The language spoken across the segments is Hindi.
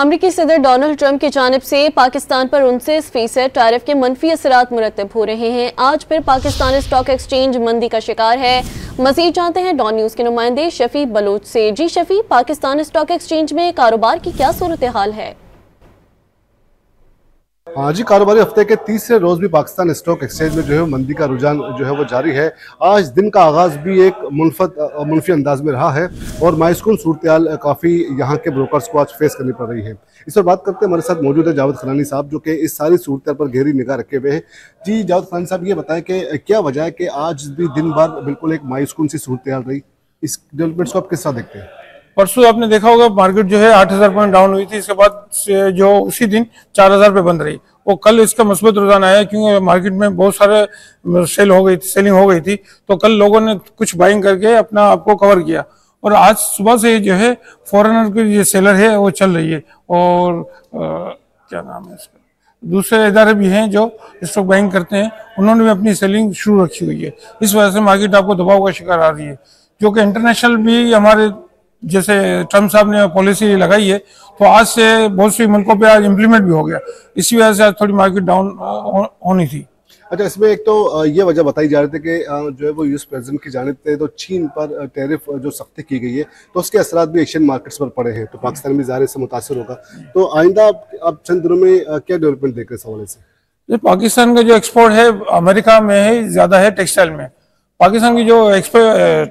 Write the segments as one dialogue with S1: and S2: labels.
S1: अमरीकी सदर डोनाल्ड ट्रंप की जानिब से पाकिस्तान पर 29% टैरिफ के मनफी असरात मुरतब हो रहे हैं। आज फिर पाकिस्तान स्टॉक एक्सचेंज मंदी का शिकार है। मजीद जानते हैं डॉन न्यूज़ के नुमाइंदे शफी बलोच से। जी शफी, पाकिस्तान स्टॉक एक्सचेंज में कारोबार की क्या सूरत हाल है?
S2: हाँ जी, कारोबारी हफ्ते के तीसरे रोज भी पाकिस्तान स्टॉक एक्सचेंज में जो है मंदी का रुझान जो है वो जारी है। आज दिन का आगाज भी एक मुनफी अंदाज में रहा है और मायूसकुन सूरत काफ़ी यहाँ के ब्रोकर्स को आज फेस करनी पड़ रही है। इस पर बात करते हैं, हमारे साथ मौजूद है जावेद खनानी साहब, जो कि इस सारी सूरत पर गहरी निगाह रखे हुए हैं। जी जावेद खनानी साहब, ये बताएं कि क्या वजह है कि आज भी दिन भर बिल्कुल एक मायूसकुन सी सूरत रही? इस डेवलपमेंट्स को आप किस तरह देखते हैं?
S3: परसों आपने देखा होगा मार्केट जो है 8,000 पॉइंट डाउन हुई थी, इसके बाद से जो उसी दिन 4,000 पे बंद रही। वो कल इसका मस्बत रुझान आया क्योंकि मार्केट में बहुत सारे सेलिंग हो गई थी, तो कल लोगों ने कुछ बाइंग करके अपना आपको कवर किया। और आज सुबह से जो है फॉरेनर की जो सेलर है वो चल रही है। और क्या नाम है इसका, दूसरे इदारे भी हैं जो स्टॉक बाइंग करते हैं, उन्होंने भी अपनी सेलिंग शुरू रखी हुई है। इस वजह से मार्केट आपको दबाव का शिकार आ रही है, जो कि इंटरनेशनल भी हमारे जैसे ट्रम्प साहब ने पॉलिसी लगाई है, तो आज से बहुत सी मुल्कों पे आज इम्प्लीमेंट भी हो गया। इसी वजह से आज थोड़ी मार्केट डाउन होनी थी।
S2: अच्छा, इसमें एक तो ये वजह बताई जा रही थी कि जो है वो यूएस प्रेसिडेंट की जानिब से तो चीन पर टैरिफ जो सख्ती की गई है, तो उसके असरात भी एशियन मार्केट्स पर पड़े हैं, तो पाकिस्तान भी ज़ाहिर से मुतासर होगा। तो आइंदा आप चंद दिनों में क्या डेवलपमेंट देख रहे हैं इस हवाले से?
S3: पाकिस्तान का जो एक्सपोर्ट है अमेरिका में है, ज़्यादा है टेक्सटाइल में। पाकिस्तान की जो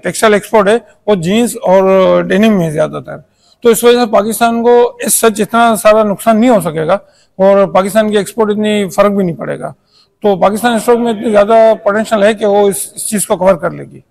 S3: टेक्सटाइल एक्सपोर्ट है वो जीन्स और डेनिम में ज्यादातर, तो इस वजह से पाकिस्तान को इस सच इतना सारा नुकसान नहीं हो सकेगा और पाकिस्तान की एक्सपोर्ट इतनी फर्क भी नहीं पड़ेगा। तो पाकिस्तान स्टॉक में इतनी ज्यादा पोटेंशियल है कि वो इस चीज को कवर कर लेगी।